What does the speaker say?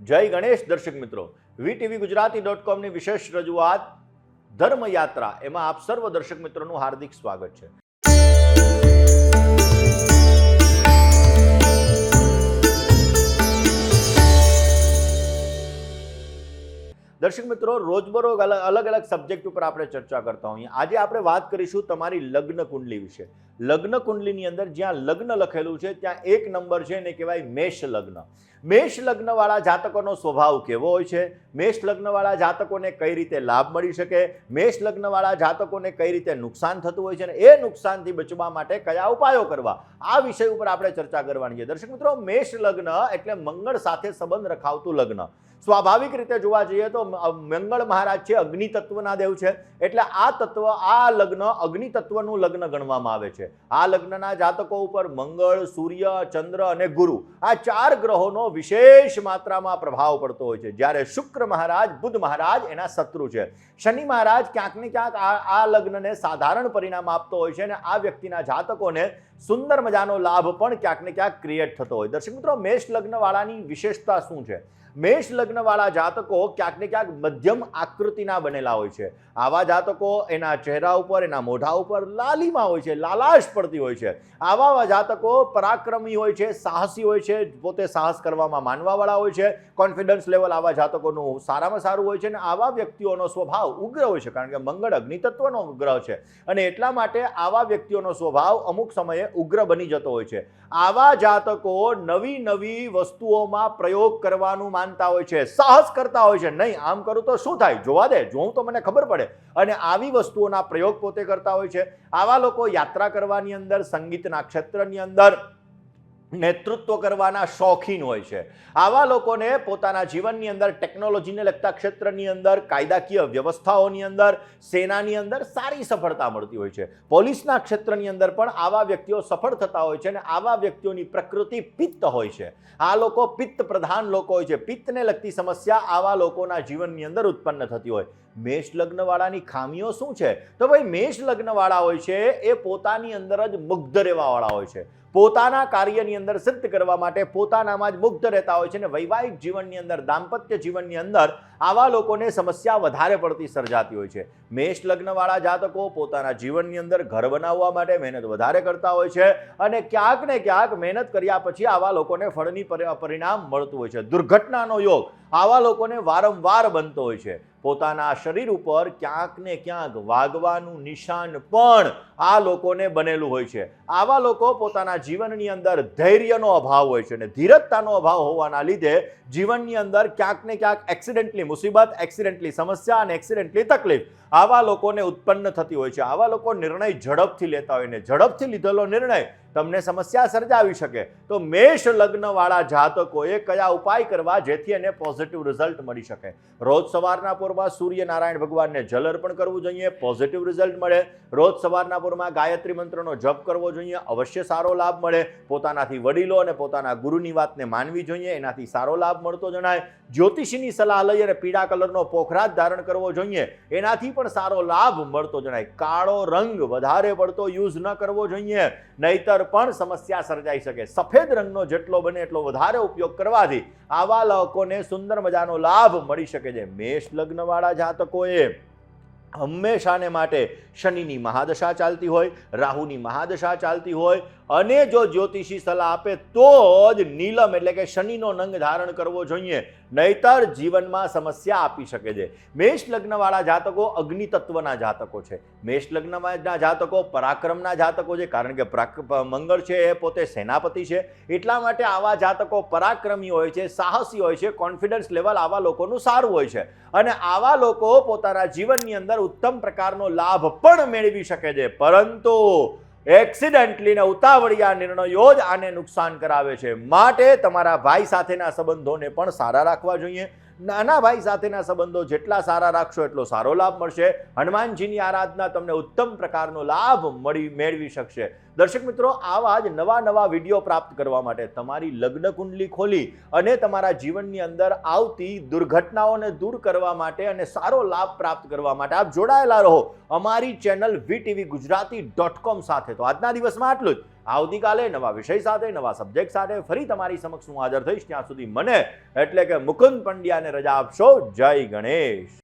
જય ગણેશ દર્શક મિત્રો, વીટીવી ગુજરાતી.com ની વિશેષ રજૂઆત ધર્મયાત્રા એમાં આપ સર્વ દર્શક મિત્રોનું હાર્દિક સ્વાગત છે। દર્શક મિત્રો, રોજબરોજ અલગ અલગ સબ્જેક્ટ ઉપર આપણે ચર્ચા કરતા હોઈએ। આજે આપણે વાત કરીશું તમારી લગ્ન કુંડલી વિશે। લગ્ન કુંડલીની અંદર જ્યાં લગ્ન લખેલું છે ત્યાં એક નંબર છે એને કહેવાય મેષ લગ્ન। મેષ લગ્નવાળા જાતકોનો સ્વભાવ કેવો હોય છે, મેષ લગ્નવાળા જાતકોને કઈ રીતે લાભ મળી શકે, મેષ લગ્નવાળા જાતકોને કઈ રીતે નુકસાન થતું હોય છે અને એ નુકસાનથી બચવા માટે કયા ઉપાયો કરવા, આ વિષય ઉપર આપણે ચર્ચા કરવાની છે। દર્શક મિત્રો, મેષ લગ્ન એટલે મંગળ સાથે સંબંધ રખાવતું લગ્ન। સ્વાભાવિક રીતે જોવા જઈએ તો મંગળ મહારાજ છે અગ્નિ તત્વના દેવ છે, એટલે આ તત્વ આ લગ્ન અગ્નિ તત્વનું લગ્ન ગણવામાં આવે છે। આ લગ્નના જાતકો ઉપર મંગળ, સૂર્ય, ચંદ્ર અને ગુરુ આ ચાર ગ્રહોનો વિશેષ માત્રામાં પ્રભાવ પડતો હોય છે। જ્યારે શુક્ર મહારાજ, બુધ મહારાજ એના શત્રુ છે, શનિ મહારાજ ક્યાંક ને ક્યાંક આ લગ્નને સાધારણ પરિણામ આપતો હોય છે અને આ વ્યક્તિના જાતકોને સુંદર મજાનો લાભ પણ ક્યાંક ને ક્યાંક ક્રિએટ થતો હોય। દર્શક મિત્રો, મેષ લગ્ન વાળાની વિશેષતા શું છે? મેષ લગ્ન વાળા જાતકો ક્યાંક ને ક્યાંક મધ્યમ આકૃતિના બનેલા હોય છે। આવા જાતકો એના ચહેરા ઉપર, એના મોઢા ઉપર લાલીમા હોય છે, લાલાશ પડતી હોય છે। આવા જાતકો પરાક્રમી હોય છે, સાહસી હોય છે, પોતે સાહસ કરવામાં માનવાવાળા હોય છે, કોન્ફિડન્સ લેવલ આવા જાતકોનું સારામાં સારું હોય છે અને આવા વ્યક્તિઓનો સ્વભાવ ઉગ્ર હોય છે, કારણ કે મંગળ અગ્નિ તત્વનો ગ્રહ છે અને એટલા માટે આવા વ્યક્તિઓનો સ્વભાવ અમુક સમયે ઉગ્ર બની જતો હોય છે। આવા જાતકો નવી નવી વસ્તુઓમાં પ્રયોગ કરવાનું માનતા હોય છે, સાહસ કરતા હોય છે। નહીં, આમ કરું તો શું થાય, જોવા દે, જોઉં તો મને ખબર પડે, અને આવી વસ્તુઓના પ્રયોગ પોતે કરતા હોય છે। આવા લોકો યાત્રા કરવાની અંદર, સંગીતના ક્ષેત્રની અંદર નેતૃત્વ કરવાના શોખીન હોય છે। આવા લોકોને પોતાના જીવનની અંદર ટેકનોલોજીને લગતા ક્ષેત્રની અંદર, કાયદાકીય વ્યવસ્થાઓની અંદર, સેનાની અંદર સારી સફળતા મળતી હોય છે। પોલીસના ક્ષેત્રની અંદર પણ આવા વ્યક્તિઓ સફળ થતા હોય છે અને આવા વ્યક્તિઓની પ્રકૃતિ પિત્ત હોય છે। આ લોકો પિત્ત પ્રધાન લોકો હોય છે। પિત્તને લગતી સમસ્યા આવા લોકોના જીવનની અંદર ઉત્પન્ન થતી હોય। મેષ લગ્નવાળાની ખામીઓ શું છે? તો ભાઈ, મેષ લગ્નવાળા હોય છે એ પોતાની અંદર જ મુગ્ધ રહેવાવાળા હોય છે, પોતાના કાર્યની અંદર સિદ્ધ કરવા માટે પોતાનામાં જ મુગ્ધ રહેતા હોય છે અને વૈવાહિક જીવનની અંદર, દાંપત્ય જીવનની અંદર આવા લોકોને સમસ્યા વધારે પડતી સર્જાતી હોય છે। મેષ લગ્નવાળા જાતકો પોતાના જીવનની અંદર ઘર બનાવવા માટે મહેનત વધારે કરતા હોય છે અને ક્યાંક ને ક્યાંક મહેનત કર્યા પછી આવા લોકોને ફળની પરિણામ મળતું હોય છે। દુર્ઘટનાનો યોગ આવા લોકોને વારંવાર બનતો હોય છે। પોતાના શરીર ઉપર ક્યાંક ને ક્યાંક વાગવાનું નિશાન પણ આ લોકોને બનેલું હોય છે। આવા લોકો પોતાના જીવનની અંદર ધૈર્યનો અભાવ હોય છે અને ધીરજતાનો અભાવ હોવાના લીધે જીવનની અંદર ક્યાંક ને ક્યાંક એક્સિડન્ટલી મુસીબત, એક્સિડન્ટલી સમસ્યા અને એક્સિડન્ટલી તકલીફ આવા લોકોને ઉત્પન્ન થતી હોય છે। આવા લોકો નિર્ણય ઝડપથી લેતા હોય ને ઝડપથી લીધેલો નિર્ણય તમને સમસ્યા સર્જાવી શકે। તો મેષ લગ્નવાળા જાતકોએ કયા ઉપાય કરવા જેથી એને પોઝિટિવ રિઝલ્ટ મળી શકે? રોજ સવારના પોરમાં સૂર્યનારાયણ ભગવાનને જલ અર્પણ કરવું જોઈએ, પોઝિટિવ રિઝલ્ટ મળે। રોજ સવારના પોરમાં ગાયત્રી મંત્રનો જપ કરવો જોઈએ, અવશ્ય સારો લાભ મળે। પોતાનાથી વડીલો અને પોતાના ગુરુની વાતને માનવી જોઈએ, એનાથી સારો લાભ મળતો જણાય। જ્યોતિષીની સલાહ લઈ અને પીળા કલરનો પોખરાજ ધારણ કરવો જોઈએ, એનાથી પણ સારો લાભ મળતો જણાય। કાળો રંગ વધારે પડતો યુઝ ન કરવો જોઈએ, નહીતર પણ સમસ્યા સર્જાઈ શકે। સફેદ રંગનો જેટલો બને એટલો વધારે ઉપયોગ કરવાથી આવા લોકોને સુંદર મજાનો લાભ મળી શકે છે। મેષ લગ્નવાળા જાતકોએ હંમેશાને માટે શનિની મહાદશા ચાલતી હોય, રાહુની મહાદશા ચાલતી હોય અને જો જ્યોતિષી સલાહ આપે તો જ નીલમ એટલે કે શનિનો નંગ ધારણ કરવો જોઈએ, નહીતર જીવનમાં સમસ્યા આપી શકે છે। મેષ લગ્નવાળા જાતકો અગ્નિ તત્વના જાતકો છે। મેષ લગ્નના જાતકો પરાક્રમના જાતકો છે, કારણ કે મંગળ છે એ પોતે સેનાપતિ છે, એટલા માટે આવા જાતકો પરાક્રમી હોય છે, સાહસી હોય છે, કોન્ફિડન્સ લેવલ આવા લોકોનું સારું હોય છે અને આવા લોકો પોતાના જીવનની અંદર ઉત્તમ પ્રકારનો લાભ પણ મેળવી શકે છે। પરંતુ એક્સિડન્ટલી ને ઉતાવળિયા નિર્ણયો જ આને નુકસાન કરાવે છે। માટે તમારા ભાઈ સાથેના સંબંધોને પણ સારા રાખવા જોઈએ। નાના ભાઈ સાથેના સંબંધો જેટલા સારા રાખશો એટલો સારો લાભ મળશે। હનુમાનજીની આરાધના તમને ઉત્તમ પ્રકારનો લાભ મેળવી શકશે। દર્શક મિત્રો, આવા જ નવા વિડીયો પ્રાપ્ત કરવા માટે તમારી લગ્ન કુંડલી ખોલી અને તમારા જીવનની અંદર આવતી દુર્ઘટનાઓને દૂર કરવા માટે અને સારો લાભ પ્રાપ્ત કરવા માટે આપ જોડાયેલા રહો અમારી ચેનલ vtvgujarati.com સાથે. તો આજના દિવસમાં આટલું જ. આવતીકાલે નવા વિષય સાથે, નવા સબ્જેક્ટ સાથે ફરી તમારી સમક્ષ હું હાજર થઈશ. ત્યાં સુધી મને એટલે કે મુકુંદ પંડ્યાને રજા આપશો. જય ગણેશ.